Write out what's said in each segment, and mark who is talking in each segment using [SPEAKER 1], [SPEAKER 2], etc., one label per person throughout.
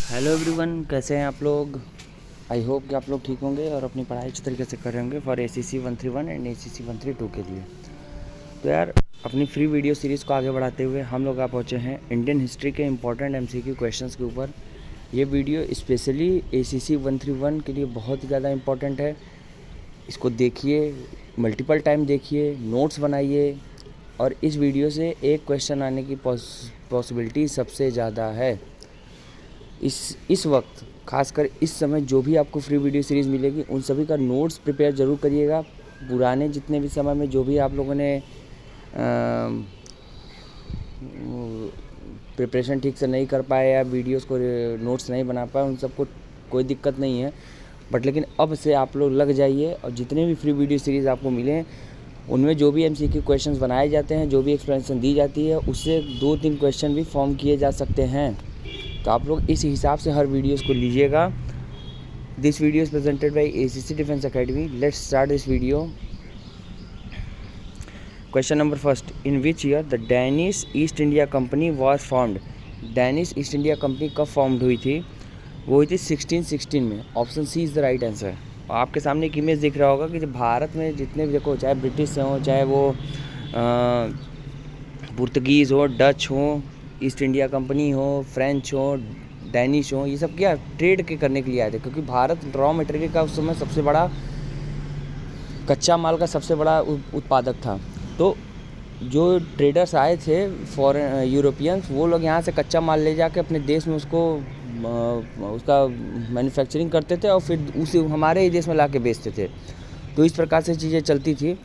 [SPEAKER 1] Hello everyone, कैसे हैं आप लोग। आई होप कि आप लोग ठीक होंगे और अपनी पढ़ाई अच्छी तरीके से कर रहे होंगे फॉर ACC 131 एंड ACC 132 के लिए। तो यार, अपनी फ्री वीडियो सीरीज़ को आगे बढ़ाते हुए हम लोग आ पहुँचे हैं इंडियन हिस्ट्री के इम्पोर्टेंट MCQ क्वेश्चंस के ऊपर। ये वीडियो स्पेशली ACC 131 के लिए बहुत ही ज़्यादा इम्पोर्टेंट है। इसको देखिए, मल्टीपल टाइम देखिए, नोट्स बनाइए, और इस वीडियो से एक क्वेश्चन आने की पॉसिबिलिटी सबसे ज़्यादा है। इस वक्त खासकर इस समय जो भी आपको फ्री वीडियो सीरीज़ मिलेगी उन सभी का नोट्स प्रिपेयर ज़रूर करिएगा। पुराने जितने भी समय में जो भी आप लोगों ने प्रिपरेशन ठीक से नहीं कर पाए या वीडियोस को नोट्स नहीं बना पाए, उन सबको कोई दिक्कत नहीं है। बट लेकिन अब से आप लोग लग जाइए और जितने भी फ्री वीडियो सीरीज़ आपको मिले उनमें जो भी MCQ क्वेश्चंस बनाए जाते हैं, जो भी एक्सप्लेनेशन दी जाती है, उससे 2-3 क्वेश्चन भी फॉर्म किए जा सकते हैं। तो आप लोग इस हिसाब से हर वीडियोस को लीजिएगा। This video is presented by ACC defence academy. Let's start this video. Question number first, in which year the Danish East India Company was formed. Danish East India Company कब फॉर्म्ड हुई थी? वो हुई थी 1616 में। Option C is the right answer. आपके सामने एक इमेज दिख रहा होगा कि जब भारत में जितने भी, देखो, चाहे ब्रिटिश हो, चाहे वो पुर्तगीज़ हो, डच हो, ईस्ट इंडिया कंपनी हो, फ्रेंच हो, डैनिश हो, ये सब क्या ट्रेड के करने के लिए आए थे, क्योंकि भारत रॉ मटेरियल का उस समय सबसे बड़ा, कच्चा माल का सबसे बड़ा उत्पादक था। तो जो ट्रेडर्स आए थे फॉरेन यूरोपियंस, वो लोग यहाँ से कच्चा माल ले जाके अपने देश में उसका मैन्युफैक्चरिंग करते थे और फिर उसे हमारे ही देश में ला के बेचते थे। तो इस प्रकार से चीज़ें चलती थी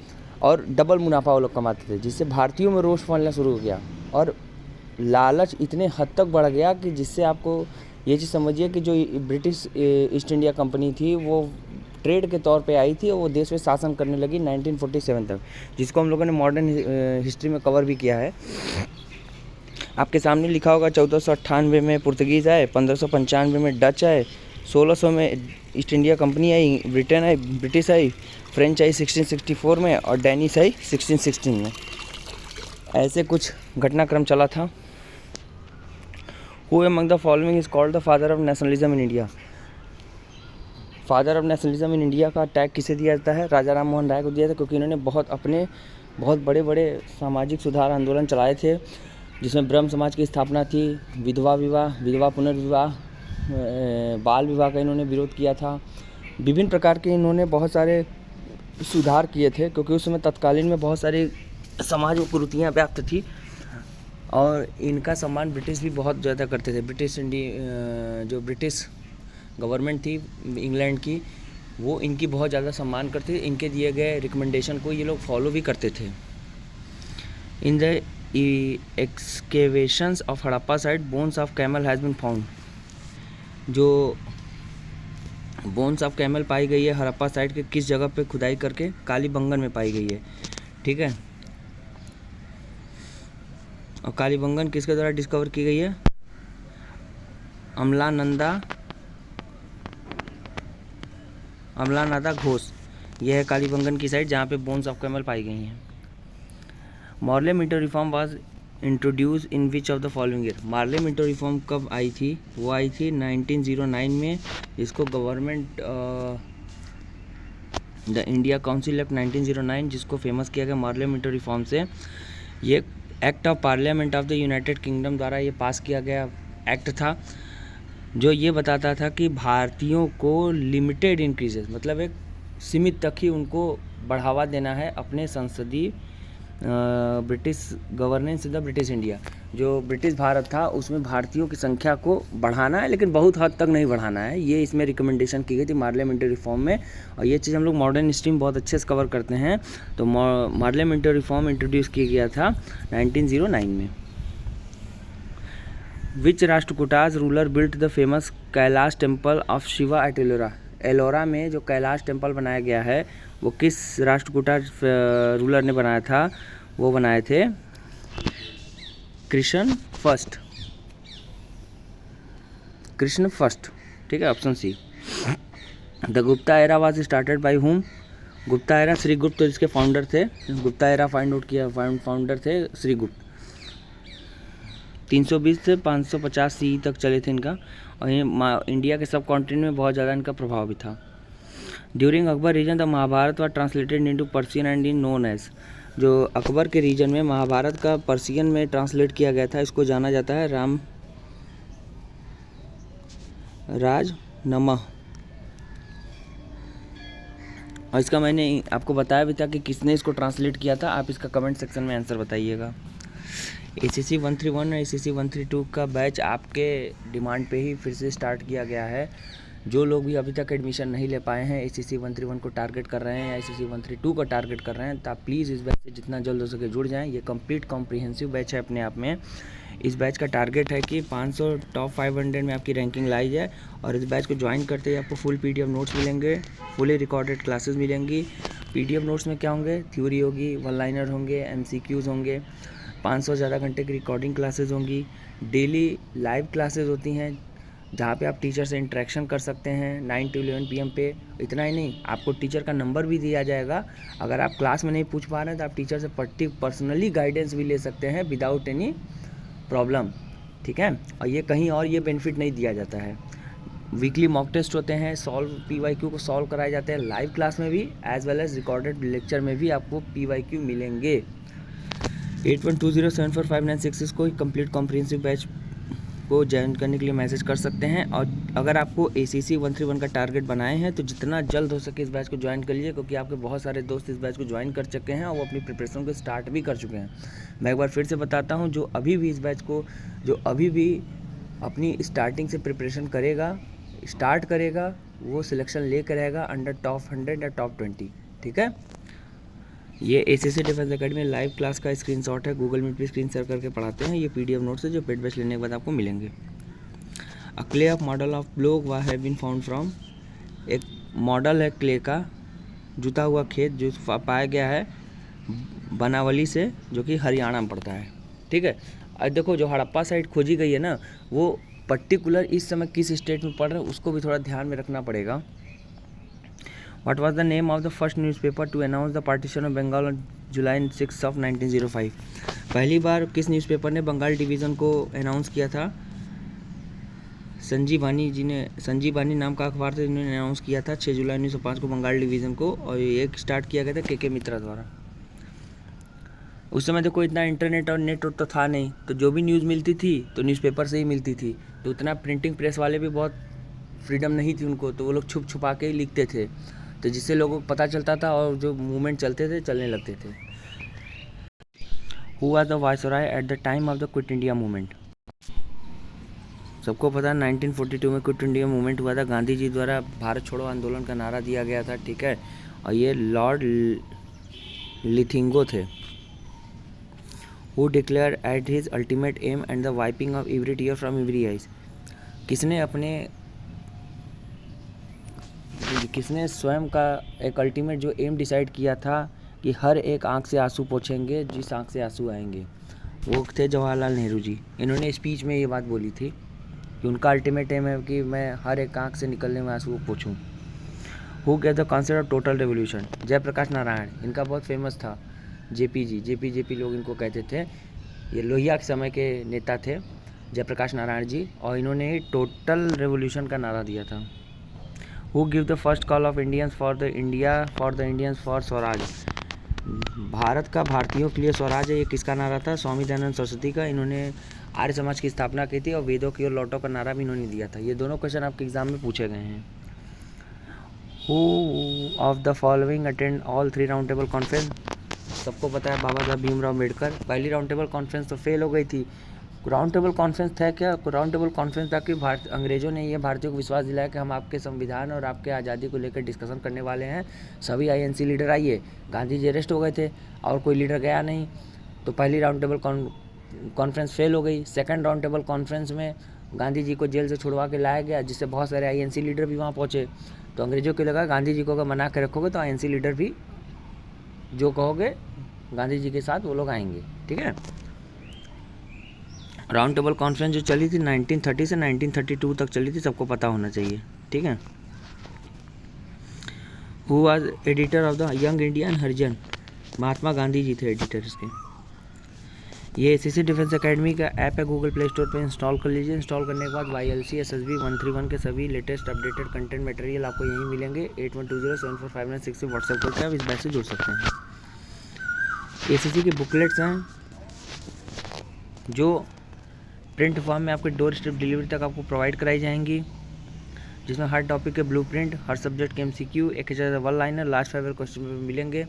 [SPEAKER 1] और डबल मुनाफा वो लोग कमाते थे, जिससे भारतीयों में रोष फैलना शुरू हो गया और लालच इतने हद तक बढ़ गया कि जिससे आपको ये चीज़ समझिए कि जो ब्रिटिश ईस्ट इंडिया कंपनी थी वो ट्रेड के तौर पे आई थी और वो देश पे शासन करने लगी 1947 तक, जिसको हम लोगों ने मॉडर्न हिस्ट्री में कवर भी किया है। आपके सामने लिखा होगा 1498 में पुर्तगीज़ आए, 1595 में डच आए, 1600 में ईस्ट इंडिया कंपनी आई, ब्रिटेन आई, ब्रिटिश आई, फ्रेंच आई 1664 में और डैनिश आई 1616 में। ऐसे कुछ घटनाक्रम चला था। Who among the following is called the father of nationalism in India? Father of nationalism in India का टैग किसे दिया जाता है? राजा राम मोहन राय को दिया था, क्योंकि इन्होंने बहुत बड़े बड़े सामाजिक सुधार आंदोलन चलाए थे, जिसमें ब्रह्म समाज की स्थापना थी, विधवा विवाह, विधवा पुनर्विवाह, बाल विवाह का इन्होंने विरोध किया था। विभिन्न प्रकार के इन्होंने बहुत सारे सुधार किए थे, क्योंकि उस समय तत्कालीन में बहुत सारी समाज में कुरीतियाँ व्याप्त थी और इनका सम्मान ब्रिटिश भी बहुत ज़्यादा करते थे। जो ब्रिटिश गवर्नमेंट थी इंग्लैंड की, वो इनकी बहुत ज़्यादा सम्मान करते थे। इनके दिए गए रिकमेंडेशन को ये लोग फॉलो भी करते थे। In the excavations of Harappa site, bones of camel has been found. जो बोन्स ऑफ कैमल पाई गई है हड़प्पा साइट के किस जगह पे खुदाई करके? कालीबंगन में पाई गई है। ठीक है, और कालीबंगन किसके द्वारा डिस्कवर की गई है? अमलानादा घोष। यह है कालीबंगन की साइट जहाँ पे बोन्स ऑफ कैमल पाई गई हैं। Morley Minto reform was introduce in which of the following year. Morley Minto reform कब आई थी? वो आई थी 1909 में। इसको government the India council act 1909, जिसको फेमस किया गया मार्ले मिंटो रिफॉर्म से। ये act of parliament of the United kingdom द्वारा ये पास किया गया एक्ट था, जो ये बताता था कि भारतीयों को लिमिटेड इंक्रीजेस, मतलब एक सीमित तक ही उनको बढ़ावा देना है अपने संसदीय British governance in the British India. जो ब्रिटिश भारत था उसमें भारतीयों की संख्या को बढ़ाना है, लेकिन बहुत हद तक नहीं बढ़ाना है। ये इसमें रिकमेंडेशन की गई थी पार्लियामेंट्री रिफॉर्म में, और ये चीज़ हम लोग मॉडर्न हिस्ट्री में बहुत अच्छे से कवर करते हैं। तो पार्लियामेंट्री रिफॉर्म इंट्रोड्यूस किया गया था 1909 में। Which Rashtrakutas ruler built the famous Kailash temple of Shiva at Ellora. Ellora में जो कैलाश टेम्पल बनाया गया है वो किस राष्ट्रकूटाज रूलर ने बनाया था? वो बनाए थे कृष्ण फर्स्ट। ठीक है, option C. The Gupta era was started by whom. Gupta era Shri गुप्त इसके फाउंडर थे। गुप्ता एरा फाउंडर थे श्री गुप्त। 320 से 550 सी तक चले थे इनका, और ये इंडिया के सब कॉन्टिनेंट में बहुत ज़्यादा इनका प्रभाव भी था। During Akbar reign the Mahabharata was translated into Persian and in known as, जो अकबर के रीजन में महाभारत का पर्शियन में ट्रांसलेट किया गया था, इसको जाना जाता है राम राजनमः। और इसका मैंने आपको बताया भी था कि किसने इसको ट्रांसलेट किया था, आप इसका कमेंट सेक्शन में आंसर बताइएगा। ACC 131 और ACC 132 का बैच आपके डिमांड पे ही फिर से स्टार्ट किया गया है। जो लोग भी अभी तक एडमिशन नहीं ले पाए हैं, ACC 131 को टारगेट कर रहे हैं या ACC 132 को टारगेट कर रहे हैं, तो आप प्लीज़ इस बैच से जितना जल्द हो सके जुड़ जाएं। ये कंप्लीट कॉम्प्रिहेंसिव बैच है अपने आप में। इस बैच का टारगेट है कि 500 टॉप 500 में आपकी रैंकिंग लाई जाए, और इस बैच को ज्वाइन करते ही आपको फुल PDF नोट्स मिलेंगे, फुली रिकॉर्डेड क्लासेस मिलेंगी। PDF नोट्स में क्या होंगे, थ्योरी होगी, वन लाइनर होंगे, MCQs होंगे, 500 ज़्यादा घंटे की रिकॉर्डिंग क्लासेस होंगी, डेली लाइव क्लासेस होती हैं जहाँ पे आप टीचर से इंटरेक्शन कर सकते हैं 9 to 11 PM पे। इतना ही नहीं, आपको टीचर का नंबर भी दिया जाएगा। अगर आप क्लास में नहीं पूछ पा रहे हैं तो आप टीचर से पर्सनली गाइडेंस भी ले सकते हैं विदाउट एनी प्रॉब्लम, ठीक है। और ये कहीं और ये बेनिफिट नहीं दिया जाता है। वीकली मॉक टेस्ट होते हैं, PYQ को सॉल्व कराए जाते हैं लाइव क्लास में भी, as well as recorded lecture में भी आपको PYQ मिलेंगे। 8120745966 को कंप्लीट कॉम्प्रिहेंसिव बैच को ज्वाइन करने के लिए मैसेज कर सकते हैं। और अगर आपको ACC 131 का टारगेट बनाए हैं तो जितना जल्द हो सके इस बैच को ज्वाइन कर लीजिए, क्योंकि आपके बहुत सारे दोस्त इस बैच को ज्वाइन कर चुके हैं और वो अपनी प्रिपरेशन को स्टार्ट भी कर चुके हैं। मैं एक बार फिर से बताता हूँ, जो अभी भी इस बैच को, जो अभी भी अपनी स्टार्टिंग से प्रिपरेशन स्टार्ट करेगा, वो सिलेक्शन लेकर रहेगा अंडर टॉप 100 या टॉप 20, ठीक है। ये ACC defence academy live class का स्क्रीनशॉट है, गूगल मीट पे स्क्रीन शेयर करके पढ़ाते हैं। ये PDF नोट्स है जो पेड बैच लेने के बाद आपको मिलेंगे। A clay of model of block was have been found from, एक मॉडल है क्ले का, जुता हुआ खेत जो पाया गया है बनावली से, जो कि हरियाणा में पड़ता है, ठीक है। अब देखो जो हड़प्पा साइट खोजी गई है ना, वो पर्टिकुलर इस समय किस स्टेट में पड़ रहा है उसको भी थोड़ा ध्यान में रखना पड़ेगा। What was the name of the first newspaper to announce the partition of Bengal on July 6 of 1905? पहली बार किस न्यूज़पेपर ने बंगाल डिवीज़न को अनाउंस किया था? संजीवानी नाम का अखबार था, इन्होंने अनाउंस किया था 6 जुलाई 1905 को बंगाल डिवीज़न को, और ये स्टार्ट किया गया था KK मित्रा द्वारा। उस समय तो कोई इतना इंटरनेट और नेट तो था नहीं, तो जो भी न्यूज़ मिलती थी तो न्यूज़पेपर से ही मिलती थी, तो उतना प्रिंटिंग प्रेस वाले भी बहुत फ्रीडम नहीं थी उनको, तो वो लोग छुप छुपा के ही लिखते थे, तो जिससे लोगों को पता चलता था और जो मूवमेंट चलने लगते थे। Who was the viceroy at the time of the quit India movement? सबको पता है 1942 में क्विट इंडिया मूवमेंट हुआ था, गांधी जी द्वारा भारत छोड़ो आंदोलन का नारा दिया गया था, ठीक है। और ये लॉर्ड लिथिंगो थे। Who declared at his ultimate aim and the wiping of every tear from every eyes? किसने स्वयं का एक अल्टीमेट जो एम डिसाइड किया था कि हर एक आंख से आंसू पोंछेंगे जिस आंख से आंसू आएंगे? वो थे जवाहरलाल नेहरू जी। इन्होंने स्पीच में ये बात बोली थी कि उनका अल्टीमेट एम है कि मैं हर एक आंख से निकलने में आंसू पोंछूं। Who gave the concept of total revolution? Jayaprakash Narayan. इनका बहुत फेमस था जेपी लोग इनको कहते थे। ये लोहिया के समय के नेता थे जयप्रकाश नारायण जी, और इन्होंने ही टोटल रेवोल्यूशन का नारा दिया था। Who give the first call of Indians for the Indians for Swaraj? Bharat का भारतीयों के लिए स्वराज है, ये किसका नारा था? स्वामी दयानंद सरस्वती का। इन्होंने आर्य समाज की स्थापना की थी और वेदों की ओर लौटो का नारा भी इन्होंने दिया था। ये दोनों क्वेश्चन आपके एग्जाम में पूछे गए हैं। Who of the following attend all 3 round table conference? सबको पता है बाबा साहब भीमराव अम्बेडकर। पहली राउंड टेबल कॉन्फ्रेंस तो फेल हो गई थी। राउंड टेबल कॉन्फ्रेंस था क्या? राउंड टेबल कॉन्फ्रेंस था कि अंग्रेजों ने ये भारतीयों को विश्वास दिलाया कि हम आपके संविधान और आपके आज़ादी को लेकर डिस्कशन करने वाले हैं, सभी INC लीडर आइए। गांधी जी अरेस्ट हो गए थे और कोई लीडर गया नहीं, तो पहली राउंड टेबल कॉन्फ्रेंस फेल हो गई। सेकंड राउंड टेबल कॉन्फ्रेंस में गांधी जी को जेल से छुड़वा के लाया गया, जिससे बहुत सारे INC लीडर भी वहाँ पहुँचे। तो अंग्रेजों को लगा गांधी जी को अगर मना के रखोगे तो INC लीडर भी जो कहोगे गांधी जी के साथ वो लोग आएंगे, ठीक है। राउंड टेबल कॉन्फ्रेंस जो चली थी 1930 से 1932 तक चली थी, सबको पता होना चाहिए, ठीक है। Who was editor of the Young Indian Harijan? Mahatma Gandhi ji थे एडिटर इसके। ये एसीसी डिफेंस एकेडमी का ऐप है, गूगल प्ले स्टोर पे इंस्टॉल कर लीजिए। इंस्टॉल करने के बाद YLC SSB 131 के सभी लेटेस्ट अपडेटेड कंटेंट मटेरियल आपको यहीं मिलेंगे। 8120745966 से व्हाट्सएप करके आप इस बैच से जुड़ सकते हैं। एसीसी की बुकलेट्स हैं जो प्रिंट फॉर्म में आपके डोर स्टेप डिलीवरी तक आपको प्रोवाइड कराई जाएंगी, जिसमें हर टॉपिक के ब्लूप्रिंट, हर सब्जेक्ट के MCQ, एक वन लाइनर, लास्ट 5 क्वेश्चन मिलेंगे।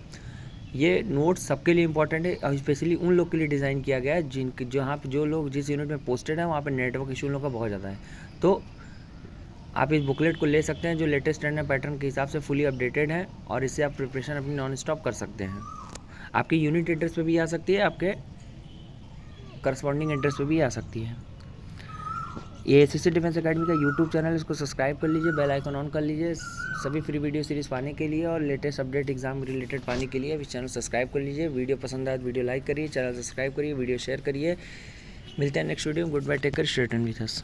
[SPEAKER 1] ये नोट्स सबके लिए इंपॉर्टेंट है और स्पेशली उन लोग के लिए डिज़ाइन किया गया है जिनके जहाँ पे जो लोग जिस यूनिट में पोस्टेड हैं वहाँ पे नेटवर्क इशू लोगों का बहुत ज़्यादा है। तो आप इस बुकलेट को ले सकते हैं जो लेटेस्ट ट्रेंड पैटर्न के हिसाब से फुली अपडेटेड है, और इससे आप प्रिपरेशन अपनी नॉन स्टॉप कर सकते हैं। आपके यूनिट एड्रेस पे भी आ सकती है, आपके करस्पॉन्डिंग एड्रेस पे भी आ सकती है। ये एसीसी डिफेंस एकेडमी का यूट्यूब चैनल, इसको सब्सक्राइब कर लीजिए, बेल आइकन ऑन कर लीजिए सभी फ्री वीडियो सीरीज़ पाने के लिए और लेटेस्ट अपडेट एग्जाम रिलेटेड पाने के लिए इस चैनल सब्सक्राइब कर लीजिए। वीडियो पसंद आए तो वीडियो लाइक करिए, चैनल सब्सक्राइब करिए, वीडियो शेयर करिए। मिलते हैं नेक्स्ट वीडियो में। Goodbye, take care, stay tuned with us.